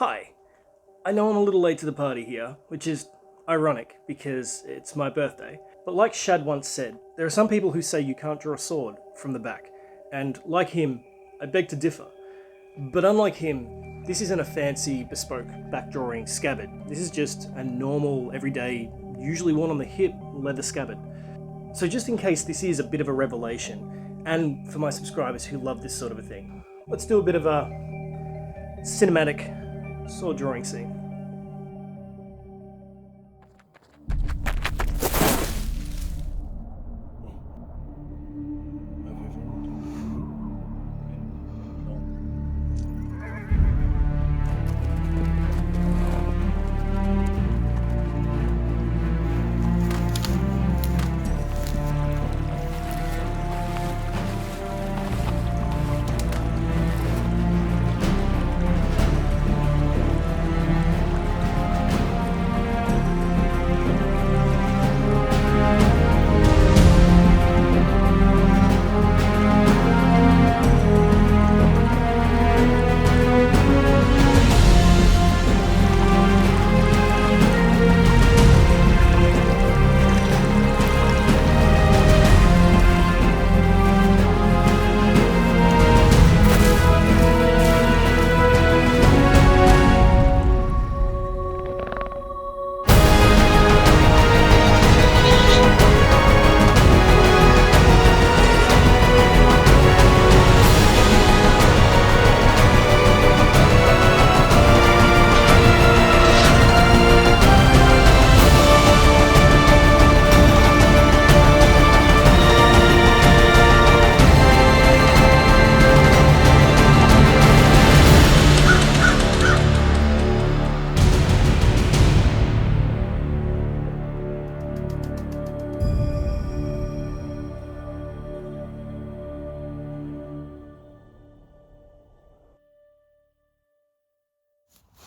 Hi, I know I'm a little late to the party here, which is ironic because it's my birthday, but like Shad once said, there are some people who say you can't draw a sword from the back, and like him, I beg to differ. But unlike him, this isn't a fancy, bespoke back drawing scabbard. This is just a normal, everyday, usually worn on the hip leather scabbard. So just in case this is a bit of a revelation, and for my subscribers who love this sort of a thing, let's do a bit of a cinematic sword drawing scene.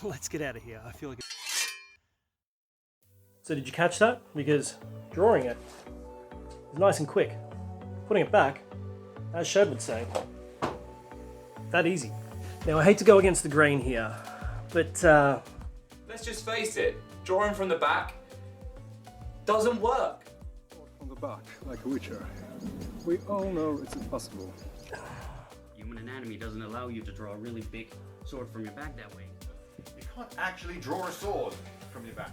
Let's get out of here. I feel like So did you catch that? Because drawing it is nice and quick. Putting it back, as Shad would say, that easy. Now I hate to go against the grain here, but let's just face it, drawing from the back doesn't work. From the back, like a witcher. We all know it's impossible. Human anatomy doesn't allow you to draw a really big sword from your back that way. You can't actually draw a sword from your back.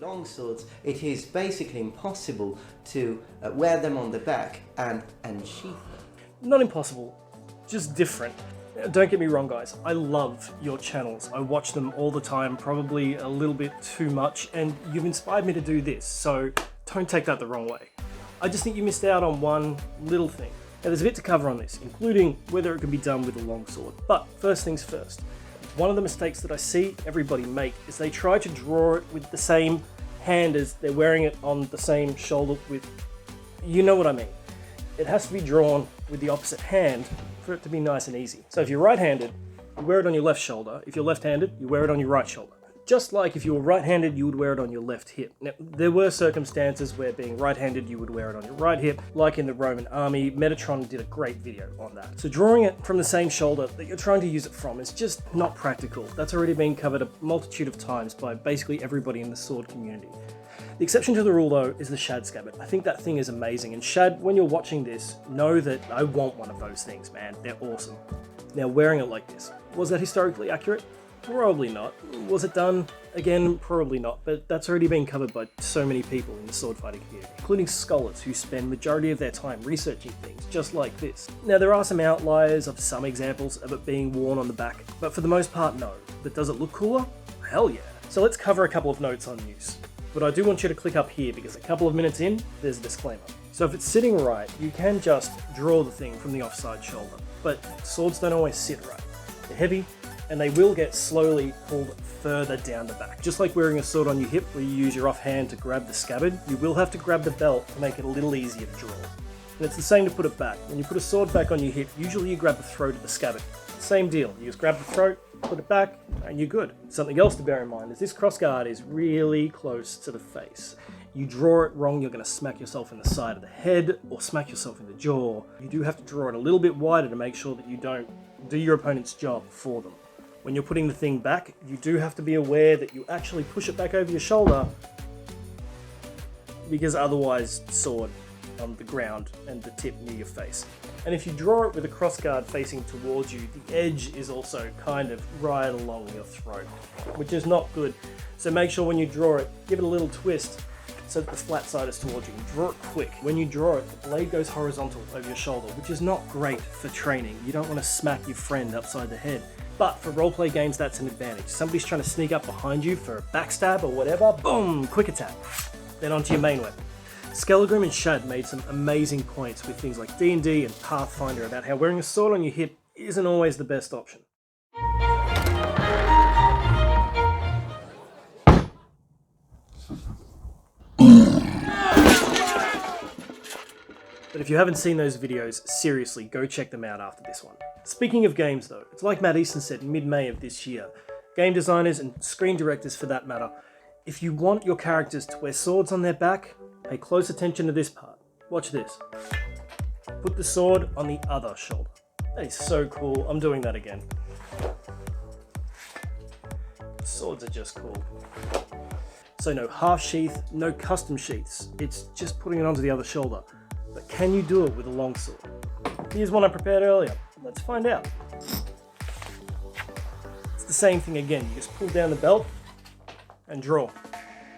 Long swords, it is basically impossible to wear them on the back and sheath them. not impossible, just different. Don't get me wrong guys, I love your channels. I watch them all the time, probably a little bit too much, and you've inspired me to do this, so don't take that the wrong way. I just think you missed out on one little thing. Now there's a bit to cover on this, including whether it can be done with a long sword. But first things first, one of the mistakes that I see everybody make is they try to draw it with the same hand as they're wearing it on the same shoulder with, you know what I mean. It has to be drawn with the opposite hand for it to be nice and easy. So if you're right-handed, you wear it on your left shoulder. If you're left-handed, you wear it on your right shoulder. Just like if you were right-handed, you would wear it on your left hip. Now, there were circumstances where being right-handed, you would wear it on your right hip, like in the Roman army. Metatron did a great video on that. So drawing it from the same shoulder that you're trying to use it from is just not practical. That's already been covered a multitude of times by basically everybody in the sword community. The exception to the rule though is the Shad scabbard. I think that thing is amazing, and Shad, when you're watching this, know that I want one of those things, man. They're awesome. Now wearing it like this, was that historically accurate? Probably not. Was it done? Again, probably not, but that's already been covered by so many people in the sword fighting community, including scholars who spend majority of their time researching things just like this. Now there are some outliers of some examples of it being worn on the back, but for the most part no. But does it look cooler? Hell yeah. So let's cover a couple of notes on use. But I do want you to click up here because a couple of minutes in, there's a disclaimer. So if it's sitting right, you can just draw the thing from the offside shoulder, but swords don't always sit right. They're heavy, and they will get slowly pulled further down the back. Just like wearing a sword on your hip where you use your offhand to grab the scabbard, you will have to grab the belt to make it a little easier to draw. And it's the same to put it back. When you put a sword back on your hip, usually you grab the throat of the scabbard. Same deal, you just grab the throat, put it back, and you're good. Something else to bear in mind is this crossguard is really close to the face. You draw it wrong, you're going to smack yourself in the side of the head or smack yourself in the jaw. You do have to draw it a little bit wider to make sure that you don't do your opponent's job for them. When you're putting the thing back, you do have to be aware that you actually push it back over your shoulder, because otherwise sword on the ground and the tip near your face. And if you draw it with a crossguard facing towards you, the edge is also kind of right along your throat, which is not good. So make sure when you draw it, give it a little twist so that the flat side is towards you. Draw it quick. When you draw it, the blade goes horizontal over your shoulder, which is not great for training. You don't want to smack your friend upside the head. But for roleplay games, that's an advantage. Somebody's trying to sneak up behind you for a backstab or whatever, boom, quick attack. Then onto your main weapon. Skelegrim and Shad made some amazing points with things like D&D and Pathfinder about how wearing a sword on your hip isn't always the best option. But if you haven't seen those videos, seriously, go check them out after this one. Speaking of games though, it's like Matt Easton said in mid-May of this year. Game designers and screen directors for that matter, if you want your characters to wear swords on their back, pay close attention to this part. Watch this. Put the sword on the other shoulder. That is so cool. I'm doing that again. Swords are just cool. So no half sheath, no custom sheaths. It's just putting it onto the other shoulder. But can you do it with a long sword? Here's one I prepared earlier. Let's find out. It's the same thing again. You just pull down the belt and draw.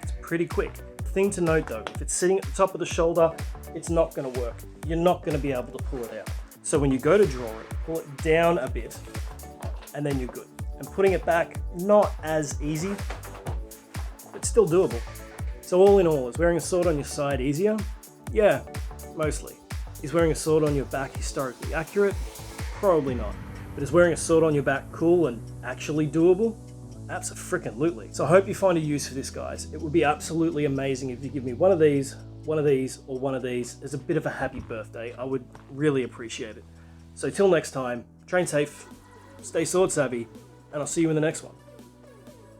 It's pretty quick. Thing to note though, if it's sitting at the top of the shoulder, it's not going to work. You're not going to be able to pull it out. So when you go to draw it, pull it down a bit, and then you're good. And putting it back, not as easy, but still doable. So all in all, is wearing a sword on your side easier? Yeah, mostly. Is wearing a sword on your back historically accurate? Probably not. But is wearing a sword on your back cool and actually doable? Abso-frickin-lutely. So I hope you find a use for this, guys. It would be absolutely amazing if you give me one of these, or one of these as a bit of a happy birthday. I would really appreciate it. So till next time, train safe, stay sword savvy, and I'll see you in the next one.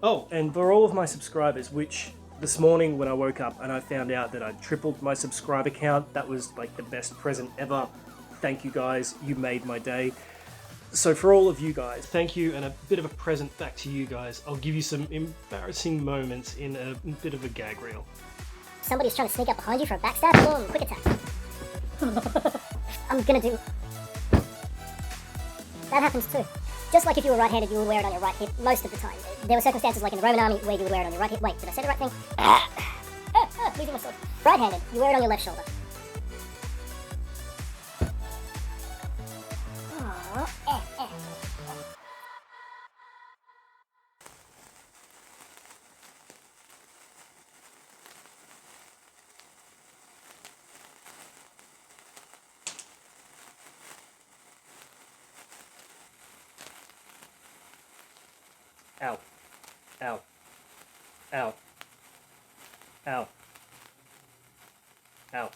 Oh, and for all of my subscribers, which this morning when I woke up and I found out that I'd tripled my subscriber count, that was like the best present ever. Thank you guys, you made my day. So for all of you guys, thank you, and a bit of a present back to you guys. I'll give you some embarrassing moments in a bit of a gag reel. Somebody's trying to sneak up behind you for a backstab, boom, quick attack. I'm gonna do... That happens too. Just like if you were right-handed, you would wear it on your right hip most of the time. There were circumstances like in the Roman army where you would wear it on your right hip. Wait, did I say the right thing? Losing my sword. Right-handed, you wear it on your left shoulder. Ow. Ow. Ow. Ow. Ow.